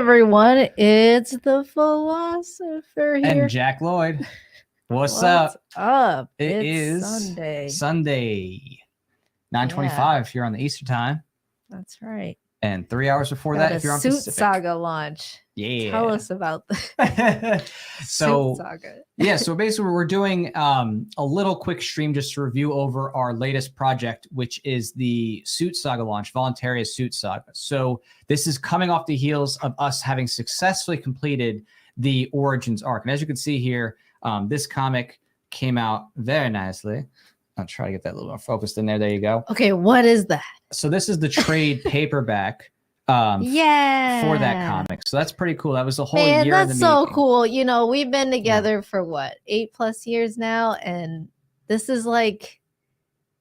everyone, it's the philosopher here. And Jack Lloyd. What's up? It It's is Sunday. 9:25 here on the Eastern time. That's right. And 3 hours before Got that if you're on Suit Pacific. Saga launch. Yeah. Tell us about the So, Suit Saga. yeah, so basically we're doing a little quick stream just to review over our latest project, which is the Suit Saga launch, Voluntaryist Suit Saga. So this is coming off the heels of us having successfully completed the Origins arc. And as you can see here, this comic came out very nicely. I'll try to get that a little more focused in there. There you go. Okay, what is that? So this is the trade paperback for that comic. So that's pretty cool. That was a whole year in the that's so making. cool. You know, we've been together for what, 8+ years now, and this is like,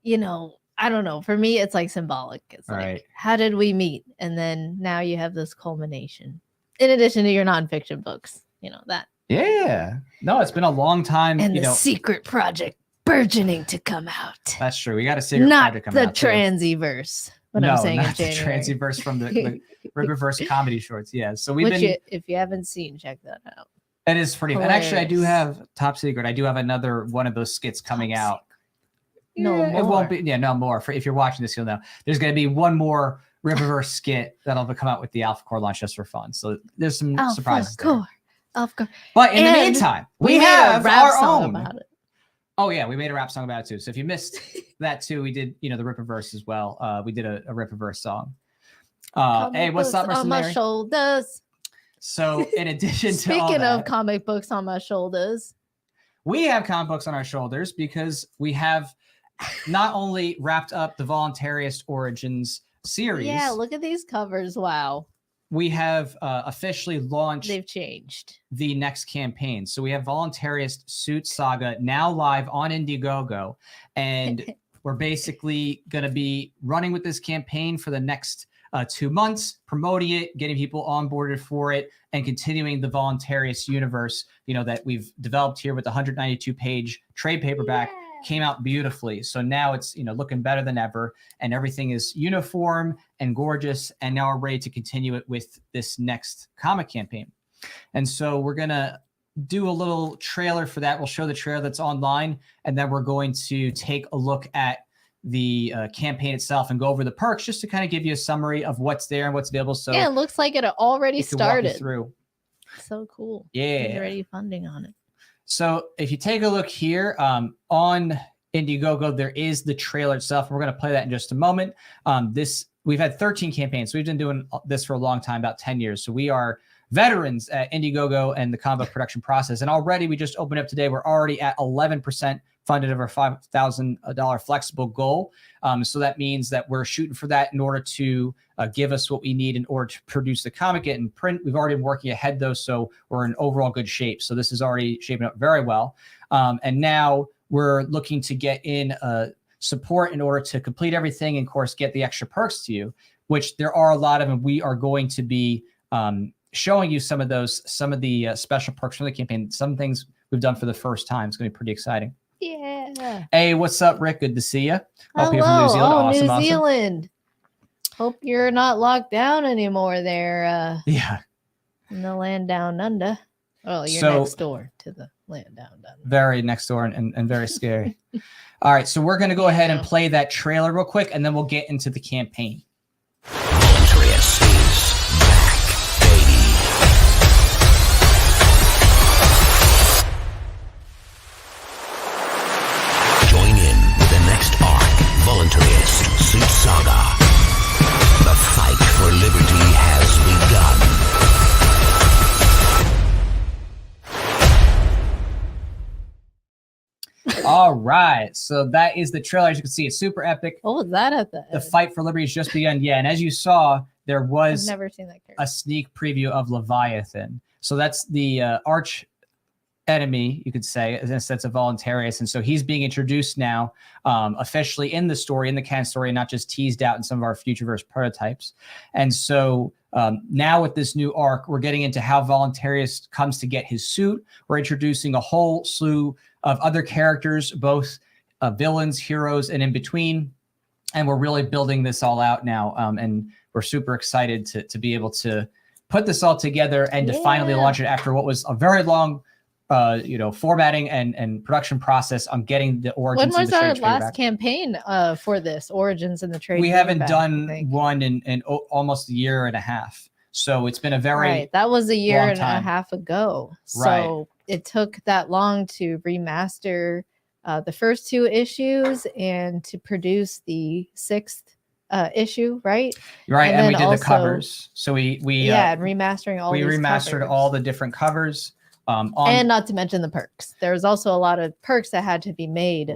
you know, I don't know. For me, it's like symbolic. It's like, Right. How did we meet? And then now you have this culmination. In addition to your nonfiction books, you know that. Yeah. No, it's been a long time. And you the know, secret project burgeoning to come out. that's true. We got a secret Not project coming the out. too. Transiverse. What No, I'm saying not in the January. Transiverse from the Riververse comedy shorts. Yeah. So we've been. If you haven't seen, check that out. It is pretty. And actually, I do Hilarious. have top secret. I do have another one of those skits coming out. No Yeah, it more. won't be. Yeah, no more. If you're watching this, you'll know. There's going to be one more Riververse skit that'll come out with the Alpha Core launch just for fun. So there's some surprises there. Of course. But in the And meantime, We we made have a rap our song own. about it. Oh yeah, we made a rap song about it too. So if you missed that too, we did, the Rippaverse as well. We did a Rippaverse song. Hey, what's up, Comic books on my Mercenary? shoulders. So in addition to all Speaking that, of comic books on my shoulders, we have comic books on our shoulders because we have not only wrapped up the Voluntaryist Origins series. yeah, look at these covers. Wow, We have officially launched they've changed. the next campaign. So we have Voluntaryist Suit Saga now live on Indiegogo, and we're basically going to be running with this campaign for the next 2 months, promoting it, getting people onboarded for it, and continuing the Voluntaryist universe, that we've developed here with the 192-page trade paperback. Came out beautifully. So now it's, looking better than ever, and everything is uniform and gorgeous. And now we're ready to continue it with this next comic campaign. And so we're going to do a little trailer for that. We'll show the trailer that's online, and then we're going to take a look at the campaign itself and go over the perks just to kind of give you a summary of what's there and what's available. So Yeah, it looks like it already it can walk you started. through. So cool. Yeah. There's already funding on it. So if you take a look here on Indiegogo, there is the trailer itself. We're going to play that in just a moment. We've had 13 campaigns. So we've been doing this for a long time, about 10 years. So we are veterans at Indiegogo and the comic book production process. And already we just opened up today. We're already at 11% funded of our $5,000 flexible goal. So that means that we're shooting for that in order to give us what we need in order to produce the comic, get in print. We've already been working ahead though, so we're in overall good shape. So this is already shaping up very well. And now we're looking to get in support in order to complete everything and of course get the extra perks to you, which there are a lot of, and we are going to be showing you some of the special perks from the campaign. Some things we've done for the first time. It's going to be pretty exciting. Yeah. Hey, what's up, Rick? Good to see you. Hello. You're from New Zealand. Awesome, New awesome. Zealand. Hope you're not locked down anymore there Yeah, in the land down under. Oh, you're So- next door to the land down under. very next door and very scary. All right, so we're going to go ahead and play that trailer real quick, and then we'll get into the campaign. Voluntaryist is back, baby. Join in with the next arc, Voluntaryist Suit Saga. The fight for liberty has begun. All right, so that is the trailer. As you can see, it's super epic. What was that at the The end? fight for liberty has just begun. Yeah, and as you saw, there I've was never seen that character. a sneak preview of Leviathan. So that's the arch enemy, you could say, in a sense of Voluntaryist. And so he's being introduced now officially in the story, in the canon story, and not just teased out in some of our Futureverse prototypes. And so now with this new arc, we're getting into how Voluntaryist comes to get his suit. We're introducing a whole slew of other characters, both villains, heroes, and in between. And we're really building this all out now. And we're super excited to be able to put this all together and to finally launch it after what was a very long formatting and production process on getting the Origins. When and was the our Trade last back. campaign for this Origins and the Trade? We haven't back, done one in almost a year and a half. So it's been a very that was a year long and time. a half ago. So Right. it took that long to remaster the first 2 issues and to produce the 6th issue, right? Right, and we did also, the covers. So we and remastering all we these remastered covers. all the different covers. And not to mention the perks. There's also a lot of perks that had to be made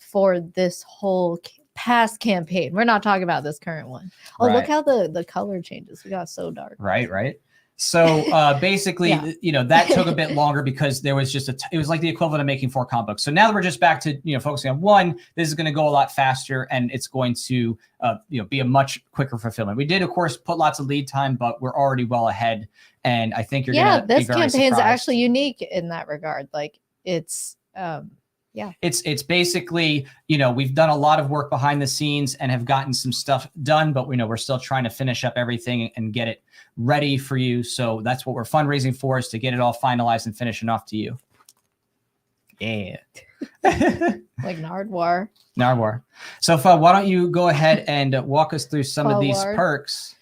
for this whole past campaign. We're not talking about this current one. Oh, look how the color changes. We got so dark. Right. So basically, that took a bit longer because there was just it was like the equivalent of making 4 comic books. So now that we're just back to focusing on one, this is going to go a lot faster and it's going to be a much quicker fulfillment. We did, of course, put lots of lead time, but we're already well ahead. And I think you're going to be very surprised. This campaign is actually unique in that regard. Like it's it's basically we've done a lot of work behind the scenes and have gotten some stuff done, but we're still trying to finish up everything and get it ready for you. So that's what we're fundraising for, is to get it all finalized and finishing off to you. Yeah. Like Nardwar. So why don't you go ahead and walk us through some of these perks?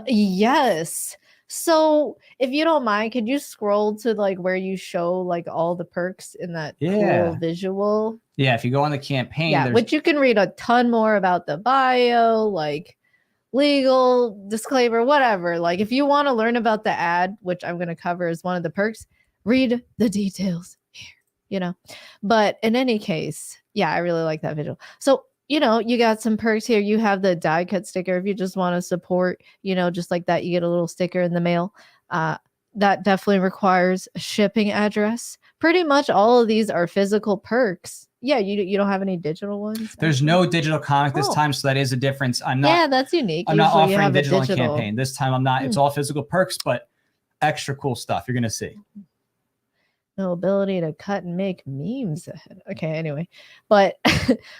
Yes. So if you don't mind, could you scroll to like where you show like all the perks in that cool visual? Yeah, if you go on the campaign, which you can read a ton more about the bio, like legal disclaimer, whatever. Like if you want to learn about the ad, which I'm going to cover as one of the perks, read the details here, But in any case, I really like that visual. So you got some perks here. You have the die cut sticker. If you just want to support, just like that, you get a little sticker in the mail. That definitely requires a shipping address. Pretty much all of these are physical perks. Yeah, you don't have any digital ones? There's no digital comic this time, so that is a difference. I'm not. Yeah, that's unique. I'm not offering digital on campaign. This time I'm not. It's all physical perks, but extra cool stuff you're going to see. No ability to cut and make memes ahead. Okay, anyway. But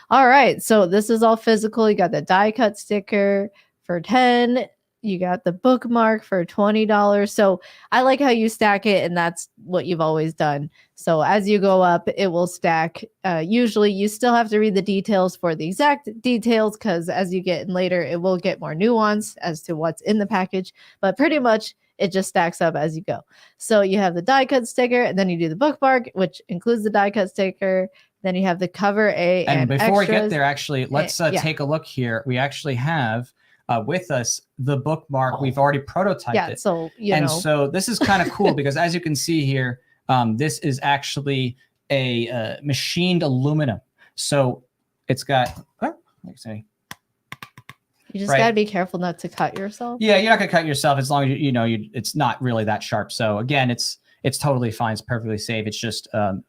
all right. So this is all physical. You got the die cut sticker for 10. You got the bookmark for $20. So I like how you stack it, and that's what you've always done. So as you go up, it will stack. Usually you still have to read the details for the exact details, because as you get in later, it will get more nuanced as to what's in the package. But pretty much it just stacks up as you go. So you have the die cut sticker, and then you do the bookmark, which includes the die cut sticker. Then you have the cover A and before extras. we get there, actually, let's take a look here. We actually have with us the bookmark. We've already prototyped it. So so this is kind of cool because as you can see here, this is actually a machined aluminum. So it's got. You just gotta be careful not to cut yourself. Yeah, you're not gonna cut yourself as long as it's not really that sharp. So again, it's totally fine. It's perfectly safe. It's just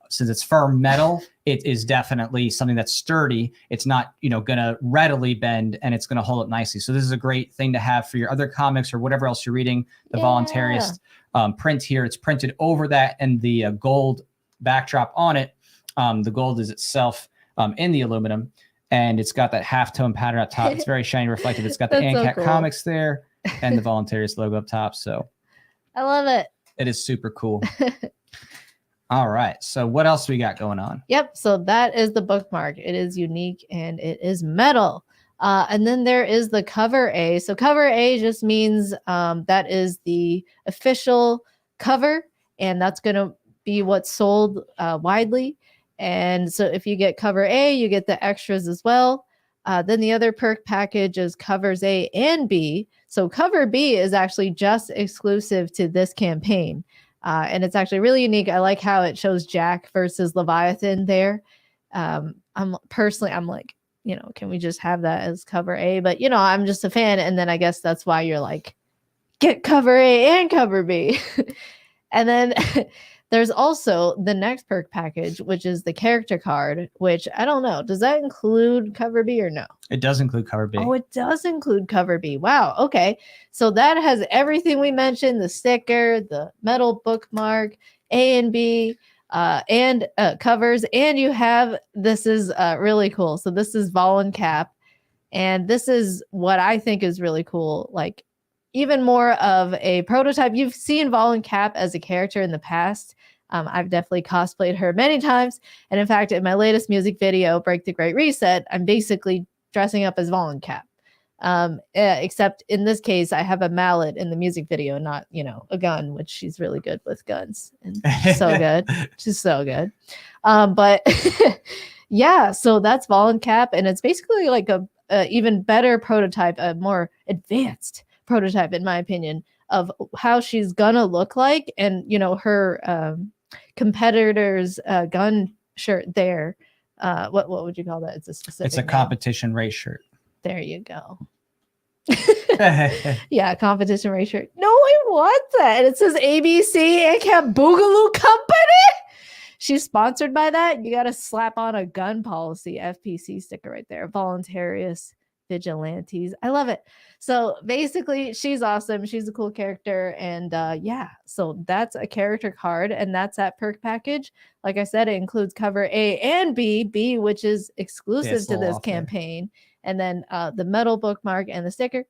since it's firm metal, it is definitely something that's sturdy. It's not gonna readily bend, and it's gonna hold up nicely. So this is a great thing to have for your other comics or whatever else you're reading. The Voluntaryist print here. It's printed over that, and the gold backdrop on it. The gold is itself in the aluminum. And it's got that halftone pattern up top. It's very shiny, reflective. It's got the ANCAT Comics there and the Voluntaryist logo up top. So I love it. It is super cool. All right. So what else we got going on? Yep. So that is the bookmark. It is unique and it is metal. And then there is the cover A. So cover A just means that is the official cover, and that's going to be what's sold widely. And so if you get cover A, you get the extras as well. Then the other perk package is covers A and B. So cover B is actually just exclusive to this campaign. And it's actually really unique. I like how it shows Jack versus Leviathan there. I'm like, can we just have that as cover A? But, I'm just a fan. And then I guess that's why you're like, get cover A and cover B. And then there's also the next perk package, which is the character card, which I don't know. Does that include cover B or no? It does include cover B. Oh, it does include cover B. Wow. Okay. So that has everything we mentioned, the sticker, the metal bookmark, A and B, and covers. And you have, this is really cool. So this is Vol and Cap. And this is what I think is really cool. Like, even more of a prototype. You've seen Volun Cap as a character in the past. I've definitely cosplayed her many times. And in fact, in my latest music video, Break the Great Reset, I'm basically dressing up as Volun Cap. Except in this case, I have a mallet in the music video, not, a gun, which she's really good with guns. And she's so good. She's so good. But yeah, so that's Volun Cap. And it's basically like a even better prototype, a more advanced prototype, in my opinion, of how she's gonna look like. And, her competitor's gun shirt there. What would you call that? It's a specific It's a name. competition race shirt. There you go. Yeah, competition race shirt. No, I want that. And it says ABC and Boogaloo Company. She's sponsored by that. You got to slap on a gun policy FPC sticker right there. Voluntaryist vigilantes. I love it. So basically, she's awesome. She's a cool character. And yeah, so that's a character card. And that's that perk package. Like I said, it includes cover A and B, which is exclusive to this campaign. And then the metal bookmark and the sticker.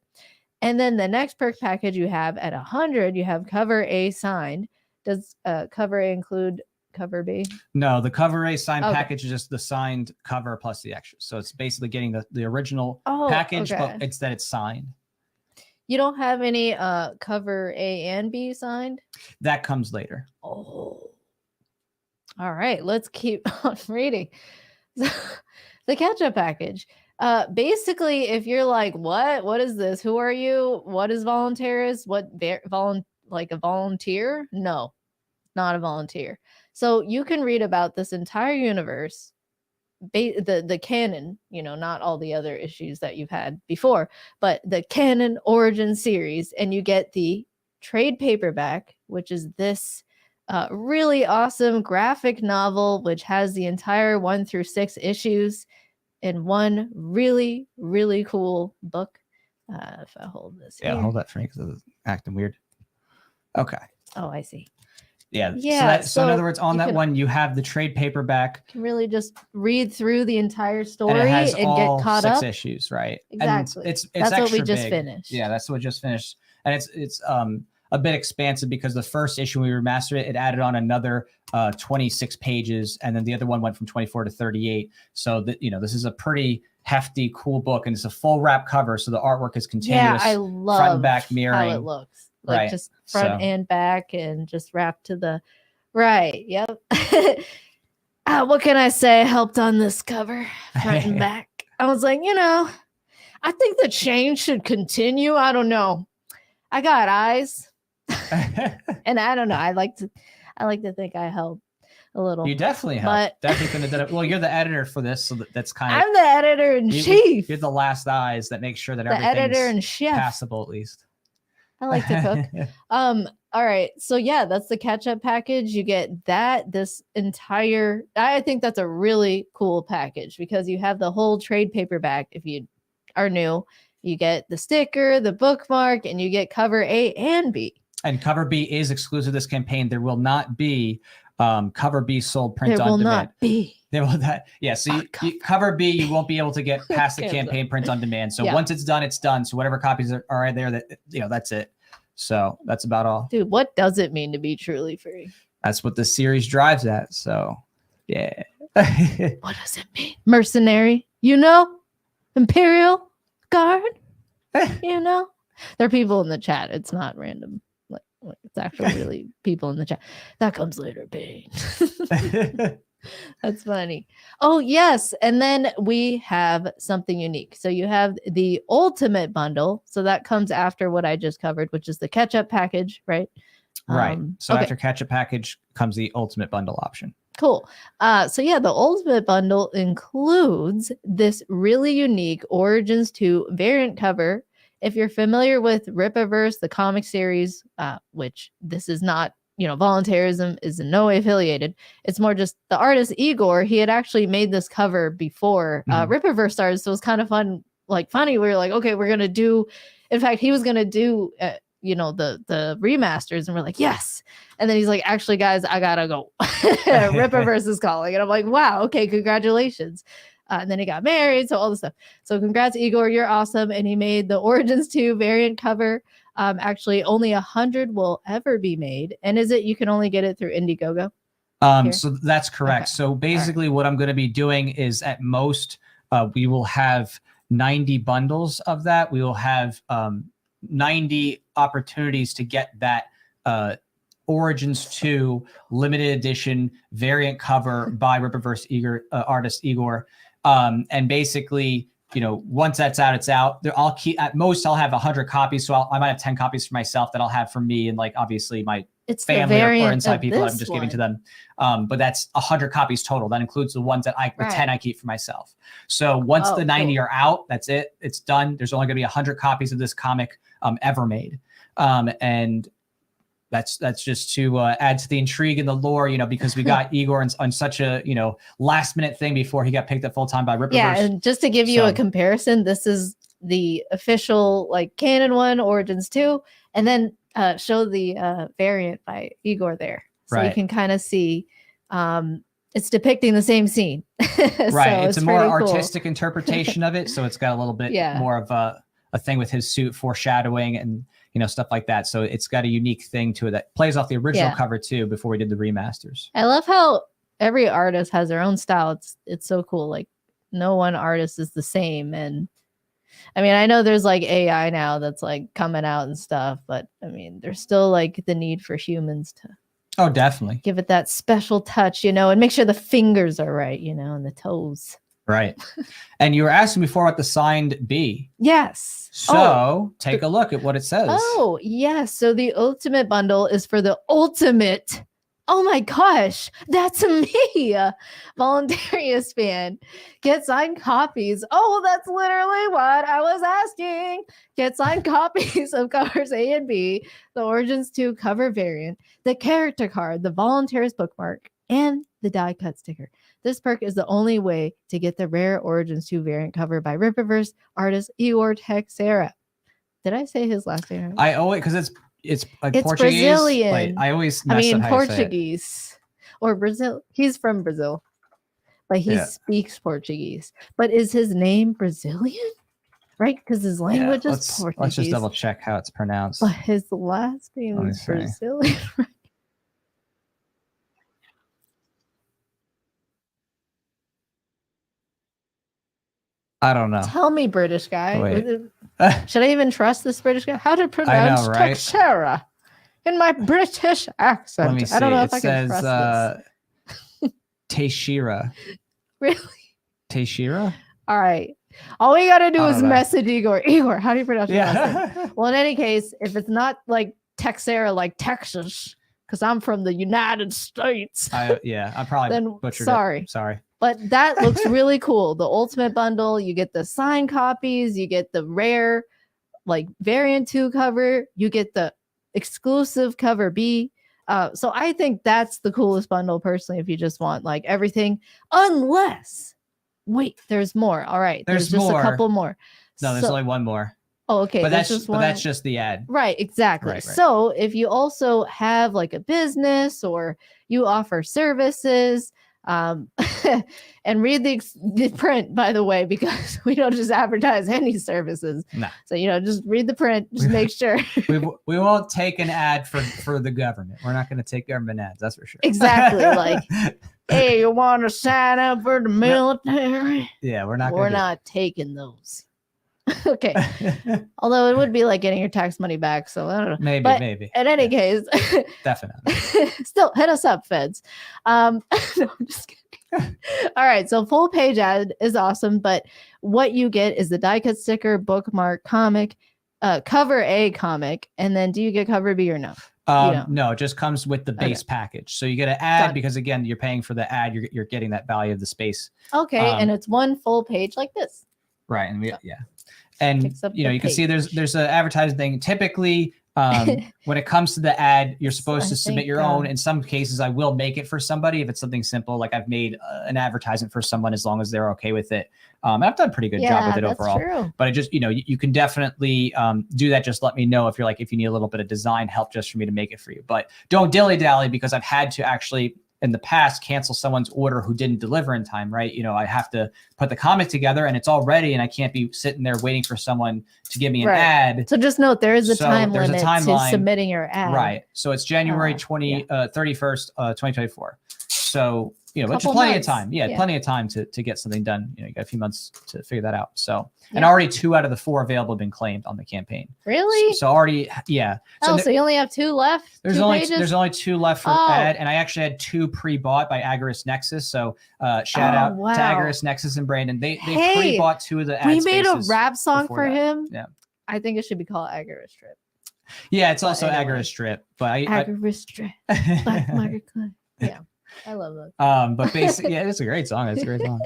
And then the next perk package you have at 100, you have cover A signed. Does cover A include cover B? No, the cover A signed package is just the signed cover plus the extras. So it's basically getting the original package, but it's that it's signed. You don't have any cover A and B signed? That comes later. Oh. All right, let's keep on reading. The catch-up package. Basically, if you're like, what is this? Who are you? What is Voluntaryist? Like a volunteer? No, not a volunteer. So you can read about this entire universe, the canon, not all the other issues that you've had before, but the canon origin series, and you get the trade paperback, which is this really awesome graphic novel, which has the entire 1 through 6 issues in one really, really cool book. If I hold this here. Yeah, hold that for me because it's acting weird. Okay. Oh, I see. Yeah. So in other words, on that one, you have the trade paperback. You can really just read through the entire story and, it has and all get caught 6 up. issues, right? Exactly. And it's that's what we extra just big. Finished. Yeah, that's what we just finished. And it's a bit expansive because the first issue when we remastered it added on another 26 pages, and then the other one went from 24 to 38. So that this is a pretty hefty, cool book, and it's a full wrap cover, so the artwork is continuous. Yeah, I love front and back mirroring how it looks, like just front and back, and just wrapped to the right. Yep. What can I say? Helped on this cover, front and back. I was like, I think the change should continue. I don't know. I got eyes. And I don't know. I like to think I helped a little. You definitely helped. Definitely couldn't have done it. Well, you're the editor for this, so that's kind of. I'm the editor in chief. You're the last eyes that make sure that the editor and chef. Passable at least. I like to cook. All right. So yeah, that's the catch-up package. You get this entire. I think that's a really cool package because you have the whole trade paperback. If you are new, you get the sticker, the bookmark, and you get cover A and B. And cover B is exclusive to this campaign. There will not be cover B sold print on demand. There will not be. There will not. Yeah. So you cover B, you won't be able to get past the campaign print on demand. So once it's done, it's done. So whatever copies are there, that's it. So that's about all. Dude, what does it mean to be truly free? That's what the series drives at. So yeah. What does it mean? Mercenary, Imperial Guard, There are people in the chat. It's not random. Like it's actually really people in the chat. That comes later, Bane. That's funny. Oh, yes. And then we have something unique. So you have the ultimate bundle. So that comes after what I just covered, which is the catch-up package, right? Right. So after catch-up package comes the ultimate bundle option. Cool. So yeah, the ultimate bundle includes this really unique Origins 2 variant cover. If you're familiar with Rippaverse, the comic series, which this is not, voluntarism is in no way affiliated. It's more just the artist Igor. He had actually made this cover before Rippaverse started. So it was kind of funny. We were like, okay, we're going to do, in fact, he was going to do, the remasters, and we're like, yes. And then he's like, actually, guys, I gotta go. Rippaverse is calling. And I'm like, wow, okay, congratulations. and then he got married, so all this stuff. So congrats, Igor, you're awesome. And he made the Origins 2 variant cover. Actually, only 100 will ever be made. And is it you can only get it through Indiegogo? So that's correct. Okay. So basically what I'm going to be doing is at most, we will have 90 bundles of that. We will have 90 opportunities to get that Origins 2 limited edition variant cover by Rippaverse artist Igor. And basically, once that's out, it's out. I'll keep at most. I'll have 100 copies, so I might have 10 copies for myself that I'll have for me and like obviously my family or inside people that I'm just giving to them. But that's 100 copies total. That includes the ones that the 10 I keep for myself. So once the 90 are out, that's it. It's done. There's only going to be 100 copies of this comic ever made, and that's just to add to the intrigue and the lore, because we got Igor on such a last minute thing before he got picked up full time by Rippaverse. Yeah, and just to give you a comparison, this is the official like canon one, Origins 2, and then show the variant by Igor there, so you can kind of see it's depicting the same scene. Right, it's a more artistic interpretation of it, so it's got a little bit more of a thing with his suit foreshadowing and stuff like that. So it's got a unique thing to it that plays off the original cover too before we did the remasters. I love how every artist has their own style. It's so cool. Like no one artist is the same. And I mean, I know there's like AI now that's like coming out and stuff, but I mean, there's still like the need for humans to definitely give it that special touch, and make sure the fingers are right, and the toes. Right. And you were asking before about the signed B. Yes. So take a look at what it says. Oh, yes. So the ultimate bundle is for the ultimate. Oh my gosh, that's me. Voluntaryist fan. Get signed copies. Oh, that's literally what I was asking. Get signed copies of covers A and B, the Origins 2 cover variant, the character card, the Voluntaryist bookmark, and the die cut sticker. This perk is the only way to get the rare Origins 2 variant cover by Rippaverse artist Igor Texera. Did I say his last name? I owe it because it's Portuguese. Brazilian. Like, I always mess up how Portuguese or Brazil. He's from Brazil, but he speaks Portuguese. But is his name Brazilian? Right? Because his language is Portuguese. Let's just double check how it's pronounced. But his last name is Brazilian. I don't know. Tell me, British guy. Should I even trust this British guy? How to pronounce Texera in my British accent? Let me see. I don't know if I can trust this. Teixeira. Really? Teixeira? All right. All we got to do is message Igor. Igor, how do you pronounce your last name? Well, in any case, if it's not like Texera, like Texas, because I'm from the United States. I probably butchered it. Sorry. But that looks really cool. The ultimate bundle, you get the signed copies, you get the rare like variant 2 cover, you get the exclusive cover B. So I think that's the coolest bundle personally if you just want like everything. Unless, wait, there's more. All right. There's just a couple more. No, there's only one more. Oh, okay. But that's just the ad. Right, exactly. Right. So if you also have like a business or you offer services, and read the print, by the way, because we don't just advertise any services. No. So just read the print, just make sure. we won't take an ad for the government. We're not going to take government ads, that's for sure. Exactly. Like, hey, you want to sign up for the military? Yeah, we're not taking those. Okay. Although it would be like getting your tax money back, so I don't know. Maybe. In any case, definitely. Still hit us up, feds. No, I'm just kidding. All right, so full page ad is awesome, but what you get is the die cut sticker, bookmark, comic, cover A comic, and then do you get cover B or no? No, it just comes with the base package. So you get an ad because again, you're paying for the ad. You're getting that value of the space. Okay, and it's one full page like this. Right, and and you can see there's an advertising thing. Typically, when it comes to the ad, you're supposed to submit your own. In some cases, I will make it for somebody if it's something simple. Like I've made an advertisement for someone as long as they're okay with it. And I've done a pretty good job with it overall. True. But it just you can definitely do that. Just let me know if you need a little bit of design help just for me to make it for you. But don't dilly dally because I've had to actually in the past cancel someone's order who didn't deliver in time, right? You know, I have to put the comic together and it's all ready and I can't be sitting there waiting for someone to give me an ad. So just note there is a So time there's a limit timeline. to submitting your ad. Right. So it's January 31st, 2024. So, you know, which is Couple plenty months. of time. Yeah, Yeah. plenty of time to get something done. You know, you got a few months to figure that out. So, and already 2 out of the 4 available have been claimed on the campaign. Really? So already, yeah. So So you only have 2 left? there's 2 only pages? there's only 2 left for ad, and I actually had 2 pre-bought by Agarist Nexus. So shout out to Agarist Nexus and Brandon. They pre-bought 2 of the ad we made a spaces rap song before for that. him. Yeah. I think it should be called Agarist Strip. Yeah, it's also anyway. Agarist Strip, but Agarist Strip. Black Market Club. Yeah. I love that. But basically, yeah, it's a great song. It's a great song.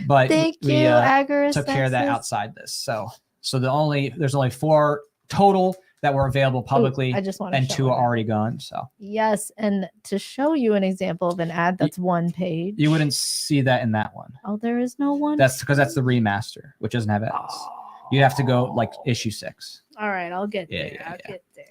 But Thank we you, Agarist took care of that Nexus. outside this. So there's only 4 total that were available publicly, I just want and to 2 are already gone. So yes, and to show you an example of an ad that's 1 page. you wouldn't see that in that one. Oh, there is no one. That's because that's the remaster, which doesn't have ads. You'd have to go like issue 6. All right, I'll get Yeah, there. yeah, I'll yeah. get there.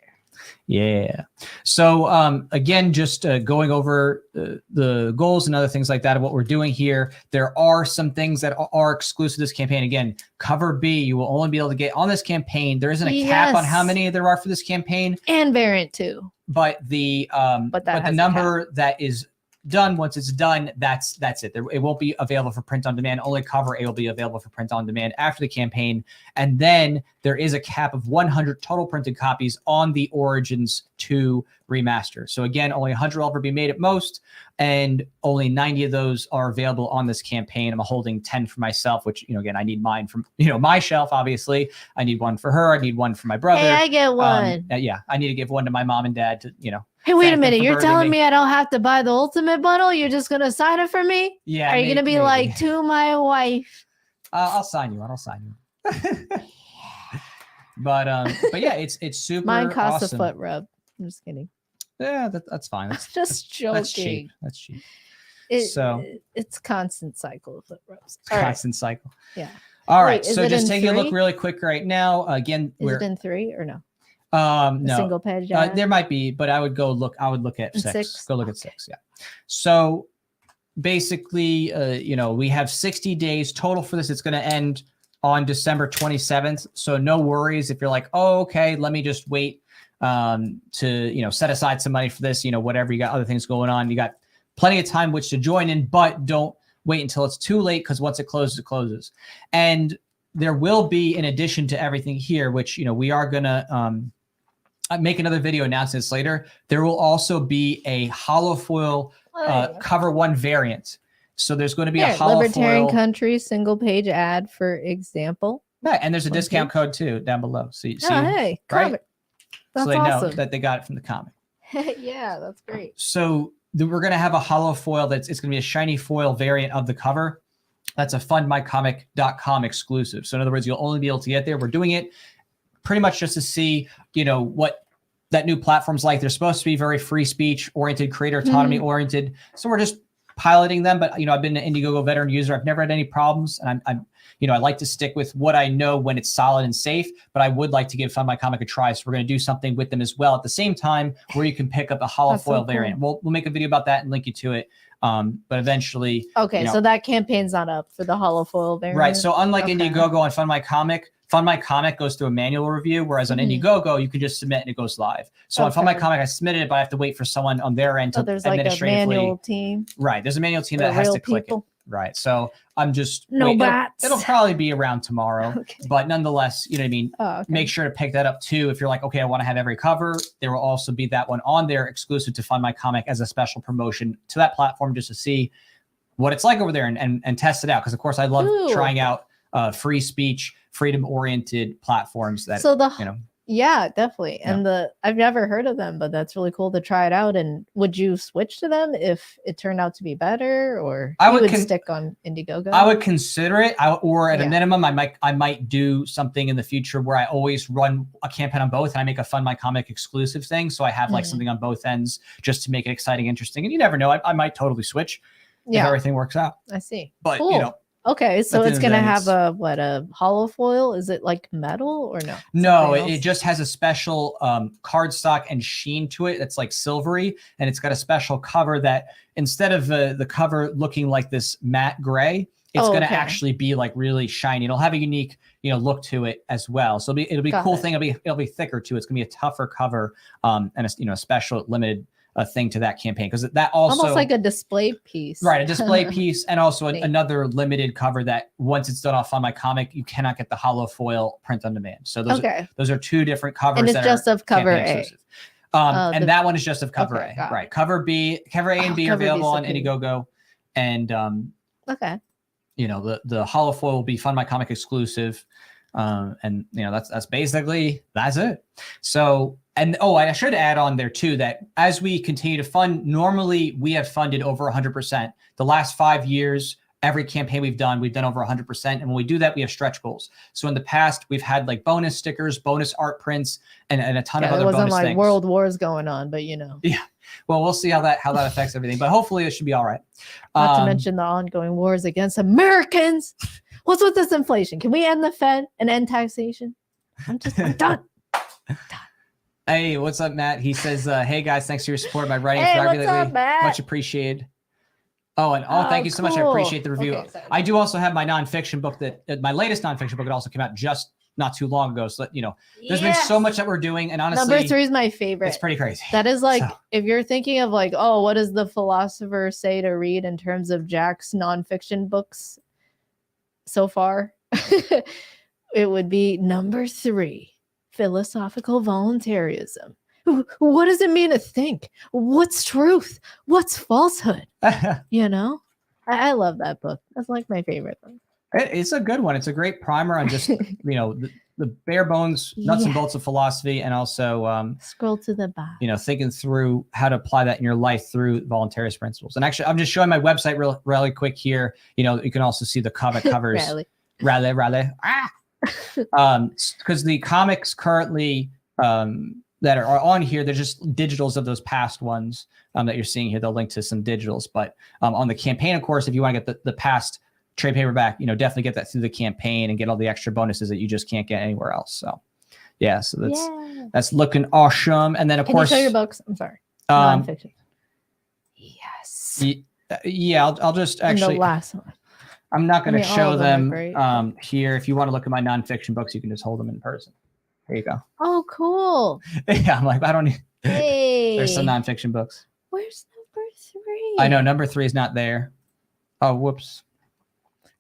Yeah. So again, just going over the goals and other things like that of what we're doing here. There are some things that are exclusive to this campaign. Again, cover B, you will only be able to get on this campaign. There isn't a cap on how many there are for this campaign. And variant 2. But the the number that is done, once it's done, that's it. It won't be available for print on demand. Only cover A will be available for print on demand after the campaign. And then there is a cap of 100 total printed copies on the Origins 2 remaster. So again, only 100 will ever be made at most, and only 90 of those are available on this campaign. I'm holding 10 for myself, which, you know, again, I need mine from, you know, my shelf, obviously. I need one for her. I need one for my brother. Hey, I get one. Yeah, I need to give one to my mom and dad to, you know. Hey, wait a thank them minute. for You're birthing telling me. me I don't have to buy the ultimate bundle? You're just going to sign it for me? Yeah. Are you going to be maybe. like, to my wife? I'll sign you one. I'll sign you. But yeah, it's super Mine costs awesome. a foot rub. I'm just kidding. Yeah, that's fine. I'm just joking. That's cheap. That's cheap. It's constant cycle of foot rubs. All right. Constant cycle. Yeah. All Wait, right. is So it just in taking a look 3? really quick right now. Again, Is we're it in 3 or no? no Single page ad? there might be, but I would look at In 6. 6? Go look at 6. Yeah. So basically, you know, we have 60 days total for this. It's going to end on December 27th. So no worries if you're like, oh, okay, let me just wait to, you know, set aside some money for this, you know, whatever, you got other things going on. You got plenty of time which to join in, but don't wait until it's too late, because once it closes, it closes. And there will be, in addition to everything here, which, you know, we are going to make another video announcing this later, there will also be a hollow foil cover 1 variant. So there's going to be a hollow Libertarian foil. Country single page ad, for example. Yeah, and there's a 1 discount page. code too down below. So you see, Oh, hey, right? cover. That's so they awesome. know that they got it from the comic. Yeah, that's great. So we're going to have a hollow foil it's going to be a shiny foil variant of the cover. That's a fundmycomic.com exclusive. So in other words, you'll only be able to get there. We're doing it pretty much just to see, you know, what that new platform's like. They're supposed to be very free speech oriented, creator autonomy oriented. So we're just piloting them. But, you know, I've been an Indiegogo veteran user. I've never had any problems. And I'm you know, I like to stick with what I know when it's solid and safe, but I would like to give Fund My Comic a try. So we're going to do something with them as well at the same time, where you can pick up a hollow foil variant. We'll make a video about that and link you to it. But eventually. Okay, you know, so that campaign's not up for the hollow foil variant. right. So unlike Indiegogo on Fund My Comic goes through a manual review, whereas on Indiegogo, you can just submit and it goes live. So on Fund My Comic, I submitted it, but I have to wait for someone on their end to there's like a manual team. Right. There's a manual team that has to click it. Right. So I'm just it'll probably be around tomorrow, but nonetheless, you know what I mean? Make sure to pick that up too. If you're like, okay, I want to have every cover, there will also be that one on there exclusive to Fund My Comic as a special promotion to that platform, just to see what it's like over there and test it out. Because of course I love trying out free speech, freedom oriented platforms that, you know. Yeah, definitely. And I've never heard of them, but that's really cool to try it out. And would you switch to them if it turned out to be better, or I would stick on Indiegogo? I would consider it, or at a minimum, I might do something in the future where I always run a campaign on both, and I make a Fund My Comic exclusive thing, so I have like something on both ends just to make it exciting, interesting. And you never know, I might totally switch if everything works out. I see. But you know, Okay, so At the it's end of the gonna day, have it's- a hollow foil? Is it like metal or no? No, Something it else? just has a special cardstock and sheen to it. It's like silvery, and it's got a special cover that instead of the cover looking like this matte gray, it's going to okay. actually be like really shiny. It'll have a unique, look to it as well. So it'll be a Got cool it. thing. It'll be thicker too. It's going to be a tougher cover, and a special limited thing to that campaign, because that also Almost like a display piece. right, a display piece, and also Neat. another limited cover that once it's done off on my comic, you cannot get the hollow foil print on demand. So those are two different covers. And it's that just are of cover campaign A. exclusive. And that one is just of cover Okay, A, got right? it. Cover A and B are cover B is available so on cool. Indiegogo, and Okay. the hollow foil will be Fund My Comic exclusive, and that's basically that's it. So, and I should add on there too that as we continue to fund, normally we have funded over 100%. The last 5 years, every campaign we've done over 100%, and when we do that, we have stretch goals. So in the past, we've had like bonus stickers, bonus art prints, and a ton of other It wasn't bonus like things. world wars going on, but Yeah. Well, we'll see how that affects everything, but hopefully it should be all right. Not to mention the ongoing wars against Americans. What's with this inflation? Can we end the Fed and end taxation? I'm done. Hey, what's up, Matt? He says, hey guys, thanks for your support of my writing. Hey, photography what's lately. up, Matt? Much appreciated. Thank you so much. I cool. appreciate the review. Okay, excited. I do also have my nonfiction book my latest nonfiction book. It also came out just not too long ago. So there's been so much that we're doing, and honestly, Number 3 is my favorite. it's pretty crazy. That is like, So- if you're thinking of like, oh, what does the philosopher say to read in terms of Jack's nonfiction books so far? It would be number 3, philosophical voluntarism. What does it mean to think? What's truth? What's falsehood? I love that book. That's like my favorite book. It's a good one. It's a great primer on just the bare bones nuts and bolts of philosophy, and also Scroll to the bottom. thinking through how to apply that in your life through voluntarist principles. And actually, I'm just showing my website really quick here. You can also see the comic covers. Rally. Because the comics currently that are on here, they're just digitals of those past ones that you're seeing here. They'll link to some digitals, but on the campaign, of course, if you want to get the past trade paperback, definitely get that through the campaign and get all the extra bonuses that you just can't get anywhere else. So that's looking awesome. And then of course, you show your books? I'm sorry. Nonfiction. Yes. Yeah, I'll just actually. And the last one. I'm not going to all show of them them are great. here. If you want to look at my nonfiction books, you can just hold them in person. There you go. Oh, cool. Yeah, I'm like, I don't need. Hey. There's some nonfiction books. Where's number 3? I know number 3 is not there. Oh, whoops.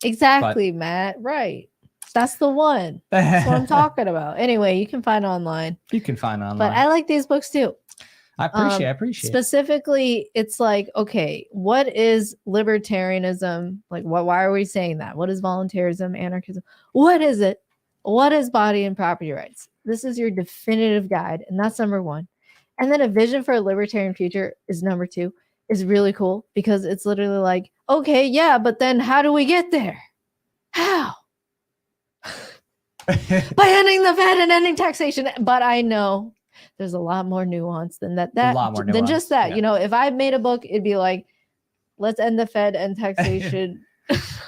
Exactly, Matt. Right. That's the one. That's what I'm talking about. Anyway, you can find online. You can find online. But I like these books too. I appreciate it. Specifically, it's like, okay, what is libertarianism? Like, why are we saying that? What is voluntarism, anarchism? What is it? What is body and property rights? This is your definitive guide, and that's number 1. And then a vision for a libertarian future is number 2. Is really cool because it's literally like, okay, yeah, but then how do we get there? How? By ending the Fed and ending taxation. But I know there's a lot more nuance than that. A lot more than just nuance, that. yeah. If I made a book, it'd be like, let's end the Fed and taxation.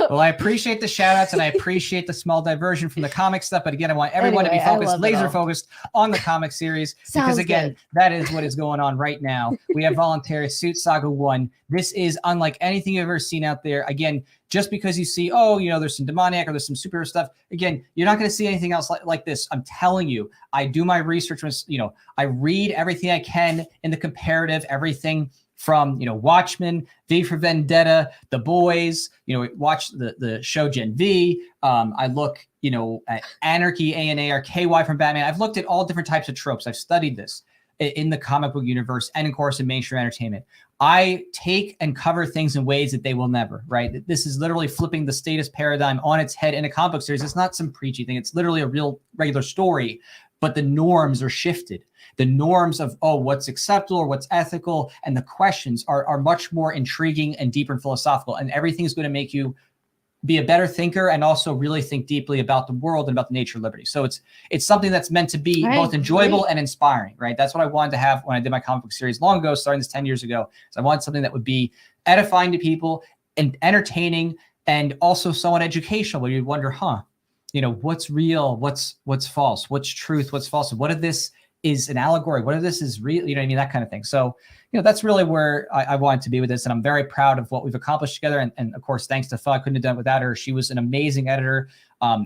Well, I appreciate the shout outs and I appreciate the small diversion from the comic stuff. But again, I want everyone to be Anyway, I focused, love it laser all. focused on the comic series. Sounds Because again, good. that is what is going on right now. We have Voluntaryist Suit Saga 1. This is unlike anything you've ever seen out there. Again, just because you see, there's some demoniac or there's some superhero stuff. Again, you're not going to see anything else like this. I'm telling you, I do my research. I read everything I can in the comparative, everything from Watchmen, V for Vendetta, The Boys, watch the show Gen V. I look at Anarchy, ANA, or KY from Batman. I've looked at all different types of tropes. I've studied this in the comic book universe and of course in mainstream entertainment. I take and cover things in ways that they will never, right? This is literally flipping the status paradigm on its head in a comic book series. It's not some preachy thing. It's literally a real regular story, but the norms are shifted. The norms of, what's acceptable or what's ethical, and the questions are much more intriguing and deeper and philosophical. And everything's going to make you be a better thinker and also really think deeply about the world and about the nature of liberty. So it's something that's meant to be both enjoyable and inspiring, right? That's what I wanted to have when I did my comic book series long ago, starting this 10 years ago. So I wanted something that would be edifying to people and entertaining and also somewhat educational, where you wonder, what's real, what's false, what's truth, what's false, what if this is an allegory, what if this is real, you know what I mean, that kind of thing. So, that's really where I wanted to be with this, and I'm very proud of what we've accomplished together. And of course, thanks to Pho, I couldn't have done it without her. She was an amazing editor,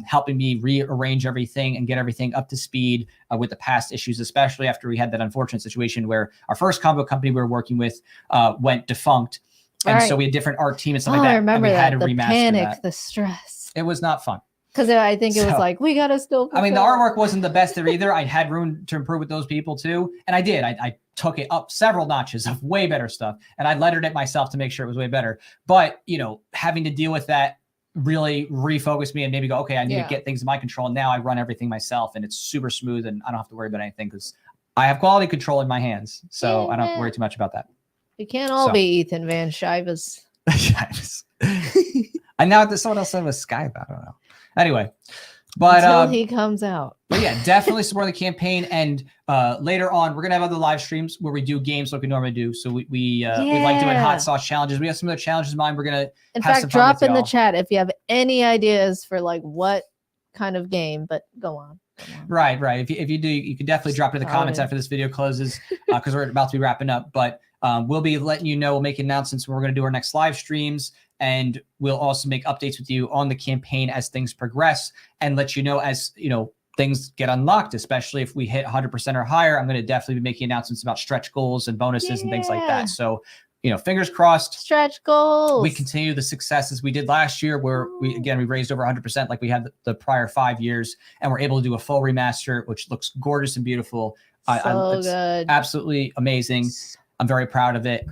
helping me rearrange everything and get everything up to speed with the past issues, especially after we had that unfortunate situation where our first comic book company we were working with went defunct. And so we had different art team and stuff like that. I remember and we that. had to The remaster panic, that. the stress. It was not fun. Because I think it was like, we got to still. I mean, the artwork wasn't the best there either. I had room to improve with those people too. And I did. I took it up several notches of way better stuff. And I lettered it myself to make sure it was way better. But, having to deal with that really refocused me and maybe go, okay, I need to get things in my control. And now I run everything myself and it's super smooth and I don't have to worry about anything because I have quality control in my hands. So I don't have to worry too much about that. We can't all be Ethan Van Schivas. And now someone else said it was Skype. I don't know. Anyway, but until he comes out. But yeah, definitely support the campaign. And later on, we're gonna have other live streams where we do games like we normally do. So we like doing hot sauce challenges. We have some other challenges in mind. We're gonna in fact drop in the chat if you have any ideas for like what kind of game. But go on. Right. If you do, you can definitely drop it in the comments after this video closes because we're about to be wrapping up. But we'll be letting you know. We'll make announcements when we're going to do our next live streams. And we'll also make updates with you on the campaign as things progress and let you know as, things get unlocked, especially if we hit 100% or higher. I'm going to definitely be making announcements about stretch goals and bonuses and things like that. So, fingers crossed. Stretch goals. We continue the successes we did last year where we raised over 100% like we had the prior 5 years. And we're able to do a full remaster, which looks gorgeous and beautiful. So good. Absolutely amazing. I'm very proud of it.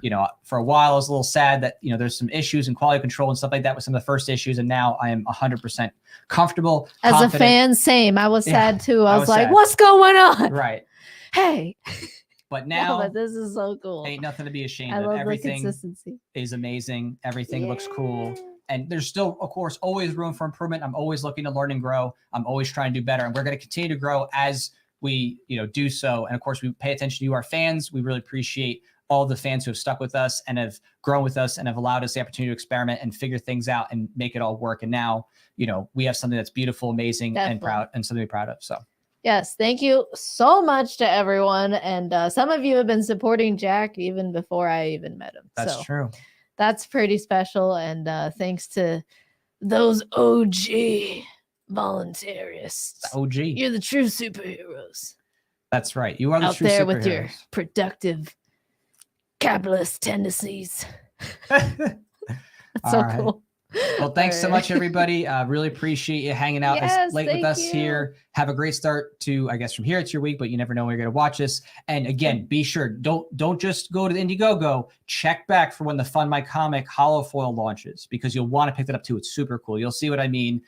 For a while, I was a little sad that, there's some issues in quality control and stuff like that with some of the first issues. And now I am 100% comfortable. As confident. a fan, same. I was sad too. I was like, sad. What's going on? Right. Hey. But now but this is so cool. Ain't nothing to be ashamed I of. love Everything the consistency. Is amazing. Everything looks cool. And there's still, of course, always room for improvement. I'm always looking to learn and grow. I'm always trying to do better. And we're going to continue to grow as we, do so. And of course, we pay attention to you, our fans. We really appreciate all the fans who have stuck with us and have grown with us and have allowed us the opportunity to experiment and figure things out and make it all work. And now, we have something that's beautiful, amazing, and proud, and something to be proud of. So yes, thank you so much to everyone. And some of you have been supporting Jack even before I even met him. That's true. That's pretty special. And thanks to those OG voluntarists. OG. You're the true superheroes. That's right. You are the out true there superheroes. With your productive capitalist tendencies. That's so cool. Well, thanks so much, everybody. Really appreciate you hanging out as late with us here. Have a great start to, I guess, from here it's your week, but you never know when you're going to watch this. And again, be sure, don't just go to the Indiegogo. Check back for when the Fund My Comic Hollow Foil launches, because you'll want to pick that up too. It's super cool. You'll see what I mean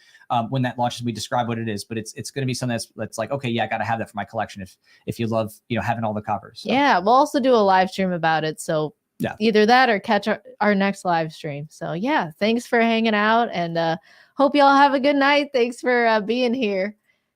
when that launches. We describe what it is, but it's going to be something that's like, okay, yeah, I got to have that for my collection if you love, having all the covers. So. Yeah, we'll also do a live stream about it. So either that or catch our next live stream. So yeah, thanks for hanging out and hope y'all have a good night. Thanks for being here.